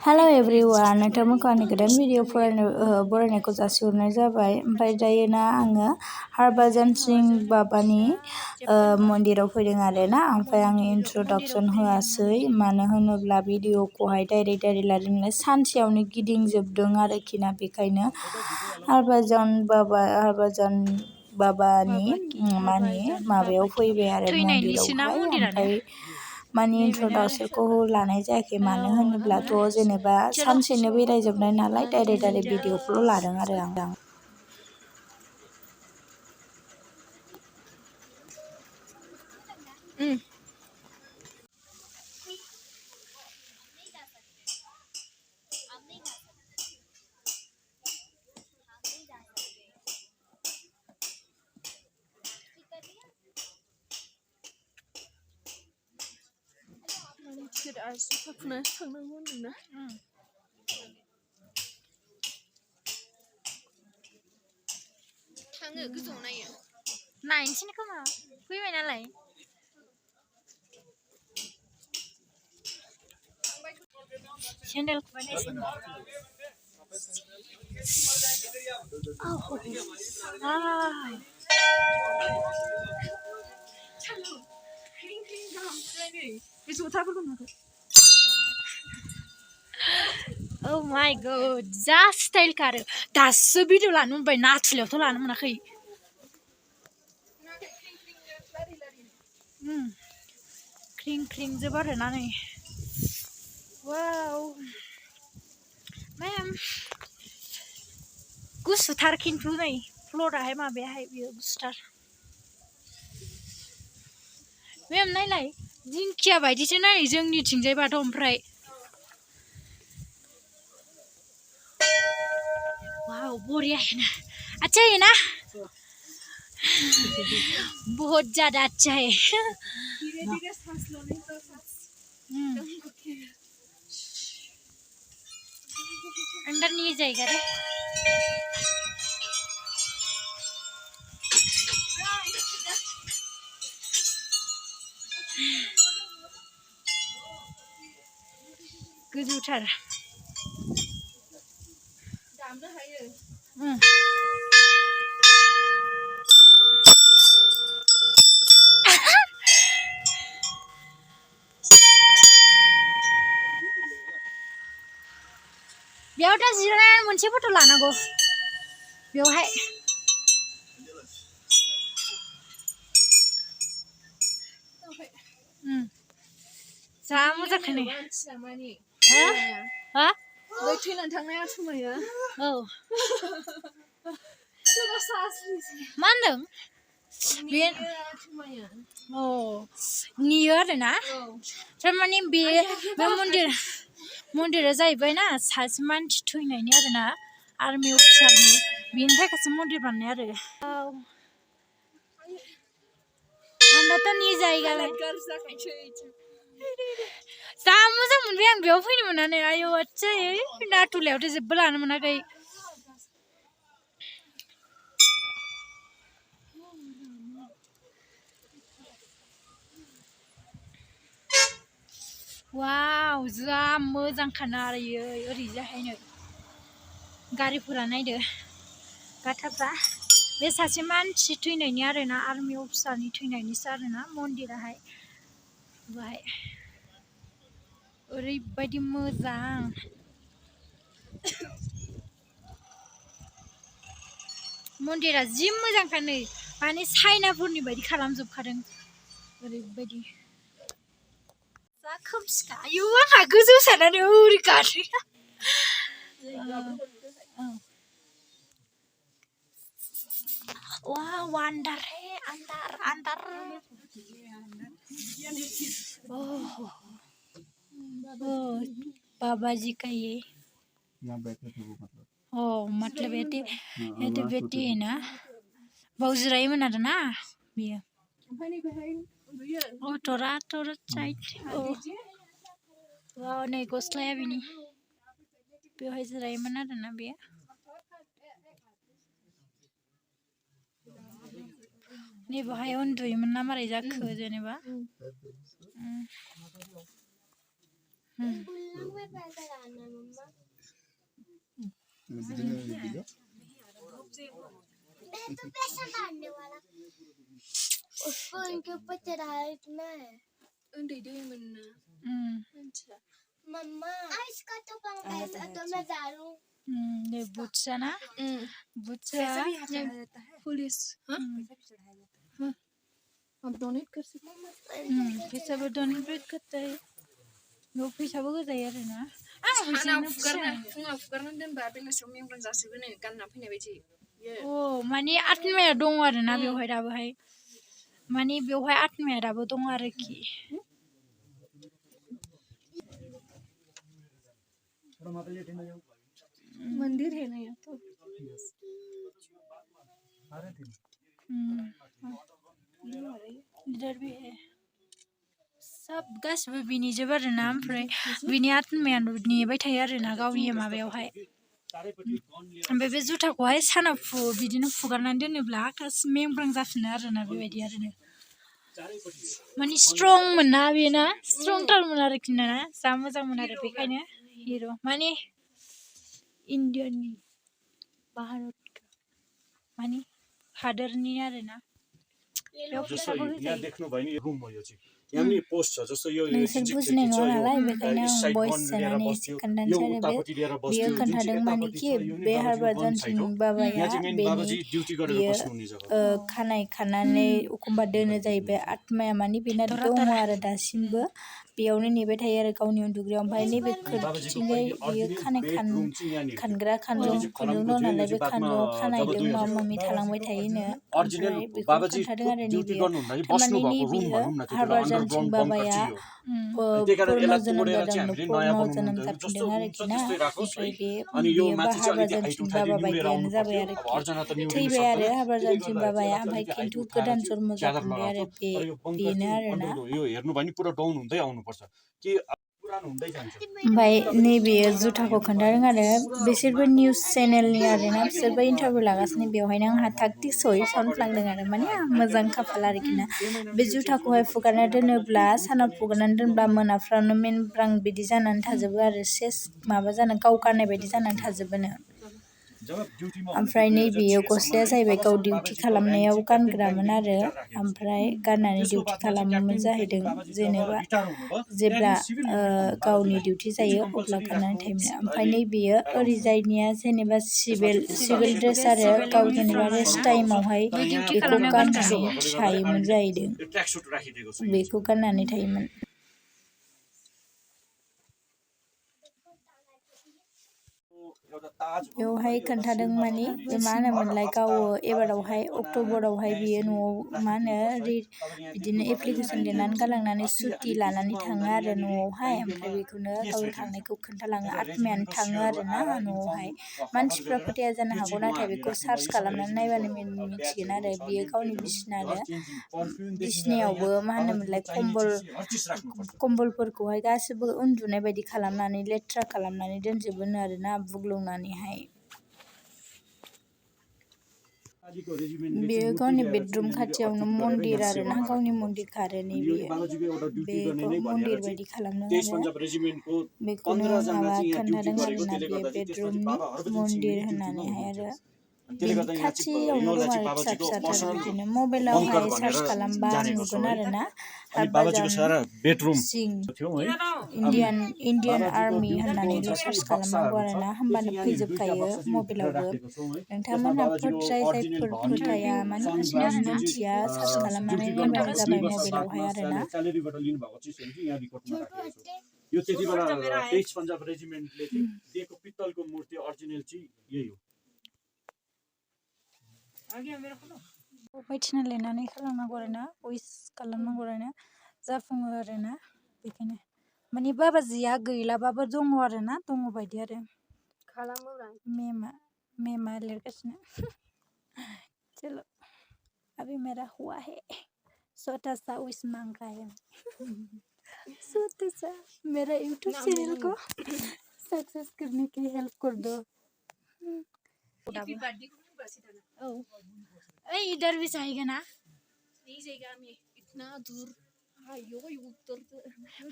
Hello everyone, नोंथांमोनखौ आंनि गोदान video बरायनायखौ जासिहरनाय जाबाय। ओमफ्राय दायो ना आङो हरभजन सिंह बाबानि मन्दिराव फैदों आरोना। ओमफ्राय आं इन्ट्रडक्सन होआसै, मानो होनोब्ला भिडिअखौहाय डाइरेक्ट लादों नालाय सानसेयावनो गिदिंजोबदों आरोखि ना। बेखायनो हरभजन बाबानि माबायाव फैबाय आरो मन्दिरावहाय। ओमफ्राय माने इन्ट्रडक्सनखौ लानाय जायाखै, मानो होनोब्लाथ' जेनेबा सानसेनो बेरायजोबनाय नालाय डाइरेक्ट भिडिअखौल' लादों आरो आं। थाङो गोजौआव नायो नायनोसै खोमा फैबाय नालाय सेन्देल खुबायनायसिनो Oh my god, जा स्टाइल खारो दासो भिडिअ लानो मोनबाय, नाथुलायावथ' लानो मोनाखै। क्रिं क्रिं जोब आरोना नै। वाव मेम गुसुथार खिन्थु नै फ्लराहाय माबायाहाय बेयो गुसुथार। मेम नायलाय दिंखिया बायदिसो नाय जोंनिथिंजायबाथ'। ओमफ्राय वाव बढ़िया है ना, अच्छा है ना, बहुत ज्यादा अच्छा है। धीरे-धीरे सांस लो, नहीं तो अंदर नहीं जाएगा रे। गोजौथार दामनो हायो। बेयाव दा जिरायनानै मोनसे फट' लानांगौ बेवहाय। जा मोजां खोनो। हा बै थैनानै थांनाया समायो। औ मा होनदों बे? औ नेयो आरोना। थारमाने बे मन्दिरा जाहैबाय ना सासे मानसि थैनायनि आरोना, आर्मि अफिसारनि, बेनि थाखायसो मन्दिर बानायनाय आरो। आंनाथ' नि जायगा जा मोजां मोनबाय आं बेयाव फैनो मोननानै। आयौ आच्छा नाथुलायावथ' जेबो लानो मोनाखै। वाव जा मोजांखाना आरो ओरैजाहायनो गारिफोरा नायदो गाथाफ्रा। बे सासे मानसि थैनायनि आरोना, आर्मि अफिसारनि थैनायनिसो आरोना मन्दिराहाय। बाय ओरैबायदि मोजां। मन्दिरा जि मोजांखा नै, माने चाइनाफोरनि बायदि खालामजोबखादों ओरैबायदि। जा खोमसिखा, आयौ आंहा गोजौ सानानै ओरै गारो। वाव अंदर है, अंदर अंदर। ओह बाबा जी का ये यहाँ बैठे थे वो, मतलब ये बेटी है ना, बाव जिरायोमोन आरोना बियो। थरा साइड नै गस्लाया बिनि बेवहाय जिरायोमोन आरोना बेयो। नै बेवहाय उन्दुयोमोन ना मारै जाखो जेनेबा। उसको इनके ऊपर चढ़ाया इतना है मम्मा इसका तो पैसा तो मैं डालूं ये बुच्चा ना बुच्चा पुलिस आप डोनेट कर सकते पैसा भी डोनेट करते हैं वो पैसा भी गजायो आरो ना फुङाव फुगारनानै दोनबा बेलासियाव मेंब्रां जासिगोन गानना फैनाय बायदि अ माने आत्माया दङ आरो ना बेवहाय दाबोहाय माने बेवहाय आत्माया दाबो दङ आरोखि मंदिर है ना यहाँ तो इधर भी है सब गासिबो बिनिजोब आरो ना ओमफ्राय बिनि आत्माया नेबाय थायो आरो ना गावनि माबायावहाय ओमफ्राय बे जुथाखौहाय सानाव बिदिनो फुगारनानै दोनोब्ला गासिबो मेंब्रां जाफिनो आरो ना बेबायदि आरो माने स्ट्रंमोन ना बेयो ना स्ट्रंथारमोन आरोखि ना जा मोजांमोन आरो बेखायनो हिर' माने इन्डियानि भारत माने हादोरनि आरो ना बेयाव फैसाबो होजायो नोंसोर बुजिनाय नङा नालाय बेखायनो आं भइस सोनानै एसे खोन्थानोसै आरो बेयो खोन्थादों मानेखि बे हरभजन सिंह बाबाया बेयो खानाय खानानै एखमबा दोनो जाहैबाय आत्माया माने बेना दङ आरो दासिमबो बेयावनो नेबाय थायो आरो गावनि उन्दुग्रायाव ओमफ्राय नैबे खोरखिथिंजाय बेयो खानाय खानग्रा खानजं दं नालाय बे खानजङाव खानायदों माबा माबि थालांबाय थायोनो ओमफ्राय बेखौ खोन्थादों आरो नैबेयो थारमाने नैबेयो हरभजन सिंह बाबाया पुर्न जोनोम जादोंनो पुर्न जोनोम जाफिनदों आरोखि ना ओमफ्राय बेयो हरभजन सिंह बाबा बायदियानो जाबाय आरोखि थैबाय आरो हरभजन सिंह बाबाया ओमफ्राय खिन्थु गोदान जन्म जाफिनबाय आरो बेनो आरोना ओमफ्राय नैबेयो जुथाखौ खोन्थादों आरो बिसोरबो निउस चेनेलनि आरोना बिसोरबो इन्टारभिउ लागासिनो बेवहायनो आंहा थागथिग सनफ्लांदों आरो माने मोजां खाफाल आरोखि ना बे जुथाखौहाय फुगारना दोनोब्ला सानाव फुगारनानै दोनब्ला मोनाफ्रावनो मेंब्रां बिदि जानानै थाजोबो आरो सेस माबा जाना गाव गारनाय बायदि जानानै थाजोबोनो ओमफ्राय नैबेयो गस्लाया जाहैबाय गाव डिउटि खालामनायाव गानग्रामोन आरो ओमफ्राय गाननानै डिउटि खालामोमोन जाहैदों जेनेबा जेब्ला गावनि डिउटि जायो अब्ला गाननानै थायोमोन ओमफ्राय नैबेयो ओरैजायनिया जेनेबा सिभिल ड्रेस आरो गाव जेनेबा रेस्ट टाइमावहाय बेखौ गाननानै थायोमोन जाहैदों बेखौ गाननानै थायोमोन बेवहाय खोन्थादों माने मा होनोमोनलाय गाव एबारावहाय अक्ट'बरावहाय बियो न'आव मा होनो बिदिनो एप्लिकेसन लिरनानै गालांनानै सुटि लानानै थाङो आरो न'आवहाय ओमफ्राय बेखौनो गाव थांनायखौ खोन्थालाङो आत्मायानो थाङो आरो ना न'आवहाय मानसिफ्रा फोथाया जानो हागौ नाथाय बेखौ सार्च खालामनानै नायबानो मिथिगोन आरो बियो गावनि बिसिनायावबो मा होनोमोनलाय कम्बलफोरखौहाय गासिबो उन्दुनाय बायदि खालामनानै लेथ्रा खालामनानै दोनजोबोनो आरोना बुग्लुंनानैहाय बेयो गावनि बेडरुम खाथियावनो मन्दिर आरो ना गावनि मन्दिर खारोनो बेखौ मन्दिर बायदि खालामदों आरो बेखौनो माबा खोन्थादों आरोना बे बेडरुमनि मन्दिर होननानैहाय आरो बेनि खाथियावनो दं आरो फिसा फिसाथार बिदिनो मबाइलावहाय सार्च खालामबा नुगोन आरो ना हरभजन सिंह इन्डियान आर्मि होननानैल' सार्च खालामनांगौ आरो ना होमबानो फैजोबखायो मबाइलावबो नोंथांमोनहा जायफोर फोथाया माने मिथिया सार्च खालामनानै नायबानो जाबाय मबाइलावहाय आरो ना यो त्यति बेला 23 पन्जाब रेजिमेन्टले चाहिँ दिएको पित्तलको मूर्ति अरिजिनल चाहिँ यही हो बायदिसिना लिरनानै खालामनांगौ आरो ना उइस खालामनांगौ आरो ना जाफुङो आरो ना बेखायनो माने बाबाजिया गैलाबाबो दङ आरो ना दङ बायदि आरो खालामोब्रा मेमा लिरगासिनो चलो अभी मेरा हुआ है छोटा सा विश मांग रहा है छोटा सा मेरा यूट्यूब चैनल को सक्सेस करने की हेल्प कर दो इधर भी जाएगा ना नहीं जाएगा हमें इतना दूर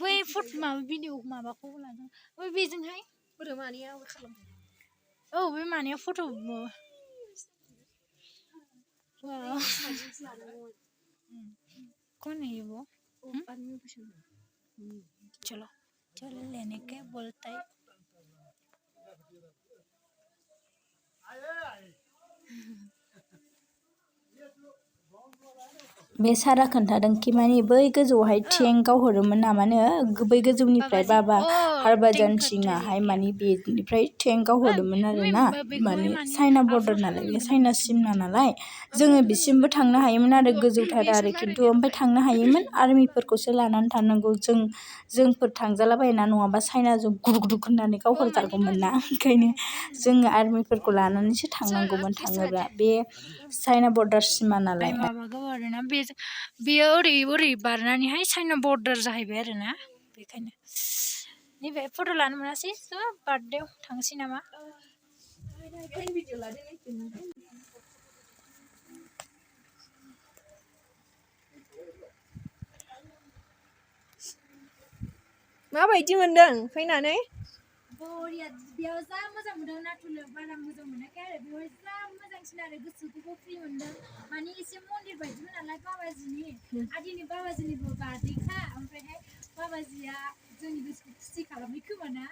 बै माबा भिडिअ माबाखौ लादों बै बेजोंहाय बोरमानिया खालामदों औ बे मानिया फट' कौन है वो चलो चलो लेने के बोलता है बे सारा खोन्थादों कि माने बै गोजौआवहाय थें गावहरोमोन नामानो बै गोजौनिफ्राय बाबा हरभजन सिंहाहाय माने बेनिफ्राय थें गावहरदोंमोन आरोना माने चाइना बर्डार नालाय बे चाइना सिमना नालाय जोङो बिसिमबो थांनो हायोमोन आरो गोजौथार आरो खिन्थु ओमफ्राय थांनो हायोमोन आर्मिफोरखौसो लानानै थांनांगौ जोंफोर थांजालाबायना नङाबा चाइनाजों गुदुग गुदुग होननानै गावहरजागौमोन ना ओंखायनो जोङो आर्मिफोरखौ लानानैसो थांनांगौमोन थाङोब्ला बे चाइना बर्डार सिमा नालाय माबागौ आरोना बेयो ओरै बारनानैहाय चाइना बर्डार जाहैबाय आरोना बेखायनो नैबे फट' लानो मोनासै बार्थडेआव थांसै नामा माबायदि मोनदों फैनानै बरिया बेयाव जा मोजां मोनदों नाथुरनो बारा मोजां मोनाखै आरो बेवहाय जा मोजांसिन आरो गोसोखौबो फ्रि मोनदों माने एसे मन्दिर बायदिमोन नालाय बाबाजिनि आदिनि बाबाजिनिबो बार्थडेखा ओमफ्रायहाय बाबाजिया जोंनि गोसोखौ खुसि खालामबाय खोमा ना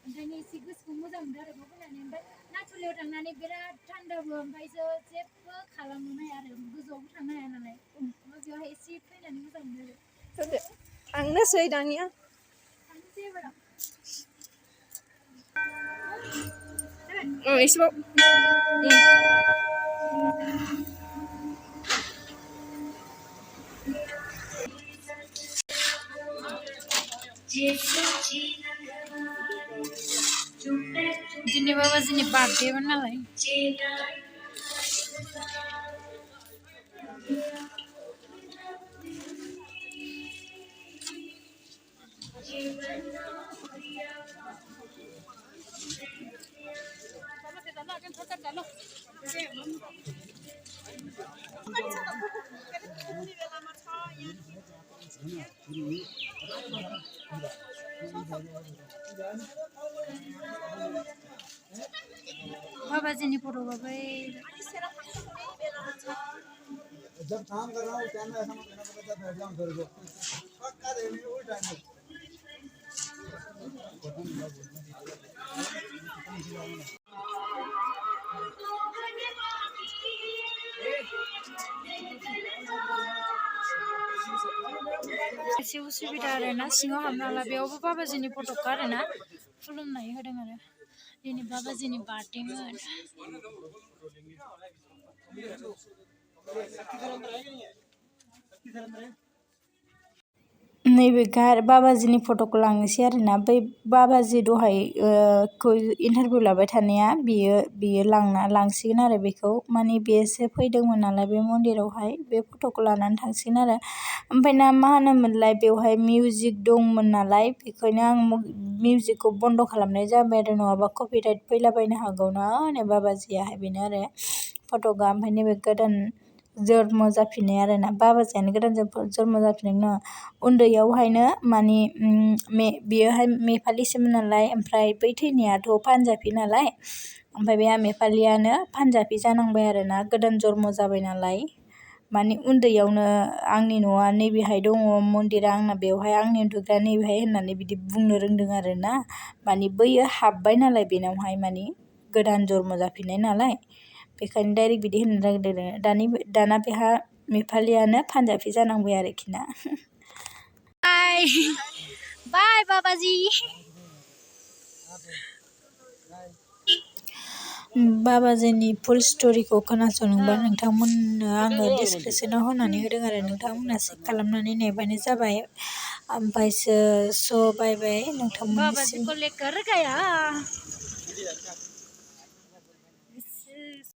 ओंखायनो एसे गोसोखौ मोजां मोनदों आरो बेयाव फैनानै ओमफ्राय नाथुरलियाव थांनानै बिराद थान्दाबो ओमफ्रायसो जेबो खालामनो हाया आरो गोजौआवबो थांनो हाया नालाय ओमफ्राय बेवहाय एसे फैनानै मोजां मोनदों आरो थांनोसै दानिया थांनोसै एबाराव एसेबाव दिनै बाबाजिनि बार्थडेमोन नालाय बाबाजीनि फट' बाबाय जब काम कर रहा हूँ टाइम में ऐसा मत करना पड़ता बैठ जाऊँ घर को पक्का देने वो टाइम में एसे उसुबिदा आरोना सिङाव हाबनो हाला बेयावबो बाबाजीनि फट'खा आरोना खुलुमनाय होदों आरो दिनै बाबाजीनि बार्थडेमोन नैबे बाबाजीनि फट'खौ लांनोसै आरोना बै बाबाजी दहाय इन्टारभिउ लाबाय थानाया बियो लांसिगोन आरो बेखौ माने बेसो फैदोंमोन नालाय बे मन्दिरावहाय बे फट'खौ लानानै थांसिगोन आरो ओमफ्राय ना मा होनोमोनलाय बेवहाय मिउजिक दंमोन नालाय बेखायनो आं मिउजिकखौ बन्द' खालामनाय जाबाय आरो नङाबा कपिराइट फैलाबायनो हागौ ना नै बाबाजीयाहाय बेनो आरो फट'गा ओमफ्राय नैबे गोदान जन्म जाफिननाय आरोना बाबाजियानो गोदान जन्म जाफिननाय नङा उन्दैयावहायनो माने बियोहाय नेपालिसोमोन नालाय ओमफ्राय बै थैनायाथ' पान्जाबि नालाय ओमफ्राय बे नेपालियानो पान्जाबि जानांबाय आरोना गोदान जन्म जाबाय नालाय माने उन्दैयावनो आंनि न'आ नैबेहाय दङ मन्दिरा आंना बेवहाय आंनि उन्दुग्राया नैबेहाय होननानै बिदि बुंनो रोंदों आरोना माने बैयो हाब्बाय नालाय बेनावहाय माने गोदान जन्म जाफिननाय नालाय बेखायनो डाइरेक्ट बिदि होननो नागिरदों दाना बेहा नेपालियानो पान्जाबि जानांबाय आरोखि ना बाय बाबाजी बाबाजीनि फुल स्ट'रिखौ खोनासंनोबा नोंथांमोननो आङो डिसक्रिपसनाव होनानै होदों आरो नोंथांमोना चेक खालामनानै नायबानो जाबाय ओमफ्रायसो बाय बाय नोंथांमोननिसिम बाबाजी को लेकर गया